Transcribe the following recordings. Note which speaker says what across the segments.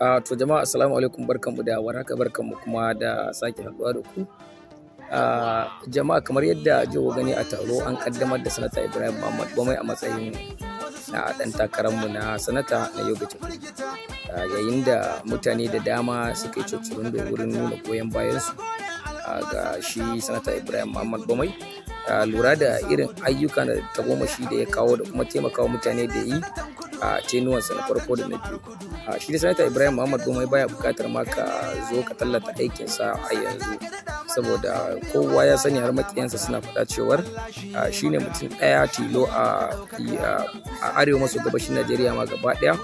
Speaker 1: To jama'a assalamu alaikum, barkanmu da warhaka, barkanmu kuma da sake haɗuwa da ku. Jama'a kamar yadda kuka gani a taro an ƙaddamar da Sanata Ibrahim Muhammad Bamai a matsayin ɗan takararmu na sanata na Yobe ta Kudu. Yayin da mutane da dama suka yi cincirindo wurin nuna goyon bayansu ga shi Sanata Ibrahim Muhammad Bamai. Lura da irin ayyuka da tagomashi da ya kawo da kuma taimakawa mutane da yi a tenuwansa na farko da na biyu. Shi da Sanata Ibrahim Muhammad Bamai baya buƙatar ma ka zo ka tallata aikinsa a yanzu, saboda kowa ya sani har maƙiyansa suna faɗa cewar shi ne mutum ɗaya tilo a arewa maso gabashin Najeriya ma gaba ɗaya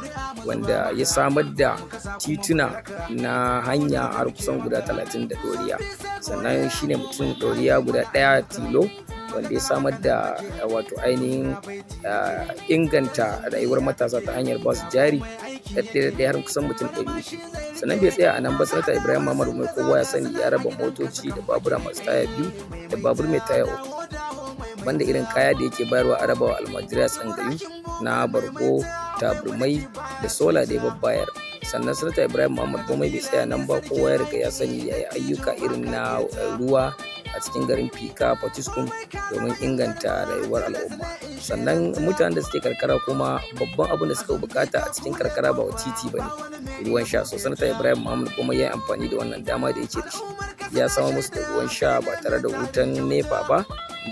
Speaker 1: wanda ya samar da tituna na hanya har kusan guda 30 da ɗoriya. Sannan shi ne mutum ɗoriya guda ɗaya tilo wanda ya samar da wato ainihin inganta rayuwar matasa ta hanyar basu jari ɗaya har kusan mutum 100. Sannan bai tsaya a nan ba, Sanata Ibrahim Muhammad mai kowa ya sani ya raba motoci da babura masu taya biyu da babur mai taya uku, banda irin kaya da yake bayarwa a rabawa almajirai a tsangayu na bargo, taburmai da sola da ya babbayar. Sannan Sanata Ibrahim Muhammad Bamai bai tsaya nan ba, kowa ya riga ya sani ya yi ayyuka irin na ruwa a cikin garin Fika Fatiskum domin inganta rayuwar al'umma. Sannan mutanen da suke karkara kuma babban abin da suka bukata a cikin karkara ba titi ba ne, ruwan sha. So Sanata Ibrahim Muhammad Bamai ya yi amfani da wannan dama da yake da shi, ya samar musu da ruwan sha ba tare da wutan nefa ba,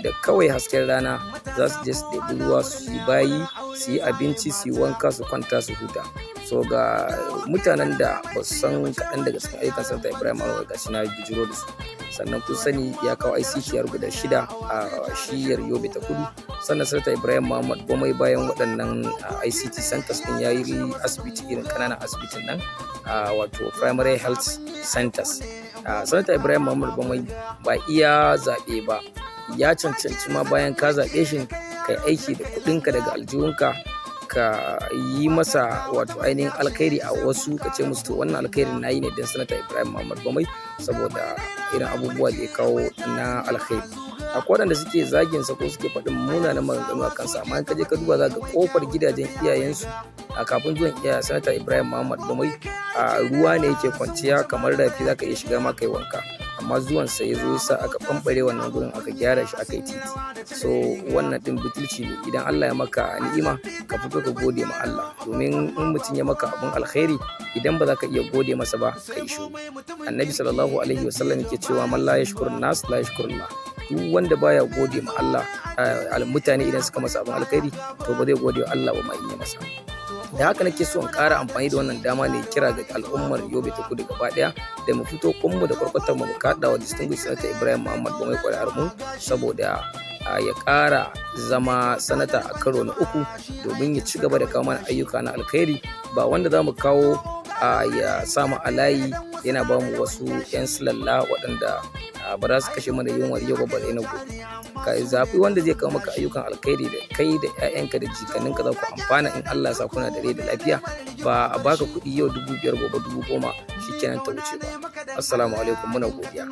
Speaker 1: da kawai hasken rana za su je su ɗebi ruwa su yi bayi, su yi abinci, su yi wanka, su kwanta, su huta. So ga mutanen da ba su san kaɗan daga cikin ayyukan Sanata Ibrahim Muhammad ga shi na bijiro da su. Sannan kun sani ya kawo ICT guda 6 a shiyar Yobe ta Kudu. Sannan Sanata Ibrahim Muhammad Bamai bayan waɗannan ICT centers ɗin ya yi asibiti irin ƙananan asibitin nan, wato primary health centers. Sanata Ibrahim Muhammad Bamai ba iya zaɓe ba, ya cancanci ma bayan ka zaɓe shi kai aiki da kuɗinka daga aljihunka ka yi masa wato ainihin alkhairi a wasu, ka ce musu to wannan alkhairin na yi ne don Sanata Ibrahim Muhammad Bamai saboda irin abubuwa da ya kawo na alkhairi. Akwai waɗanda suke zaginsa ko suke faɗin munanan maganganu a kansa, amma in ka je ka duba za ga ƙofar gidajen iyayensu kafin zuwan Sanata Ibrahim Muhammad Bamai ruwa ne yake kwanciya kamar rafi, za ka iya shiga ma kai wanka. Amma zuwansa ya zo sa aka ɓamɓare wannan gurin, aka gyara shi, aka yi titi. So wannan ɗin butulci ne. Idan Allah ya maka ni'ima ka fito ka gode ma Allah, domin in mutum ya maka abun alkhairi idan ba za ka iya gode masa ba ka yi shiru. Annabi sallallahu alaihi wasallam yake cewa man la yashkurun nas la yashkurullah. Duk wanda baya gode ma Allah, mutane idan suka masa abun alkhairi to ba zai gode wa Allah ba ma in ya masa. Da haka nake so in ƙara amfani da wannan dama ne kira ga al'ummar Yobe ta Kudu gaba ɗaya da mu fito kunmu da kwarkwatar mu kaɗa wa distinguished Sanata Ibrahim Muhammad Bamai ƙuri'ar mu, saboda ya ƙara zama sanata a karo na 3 domin ya ci gaba da kawo mana ayyuka na alkhairi, ba wanda za mu kawo ya samu a layi yana ba mu wasu 'yan silalla waɗanda ba za su kashe mana yunwar yau ba na gobe. Ka zaɓi wanda zai kawo maka ayyukan alkhairi da kai da 'ya'yanka da jikaninka za ku amfana in Allah ya sa kuna da rai da lafiya, ba a baka kuɗi yau 5,000 gobe 10,000 shikenan ta wuce ba. Assalamu alaikum, muna godiya.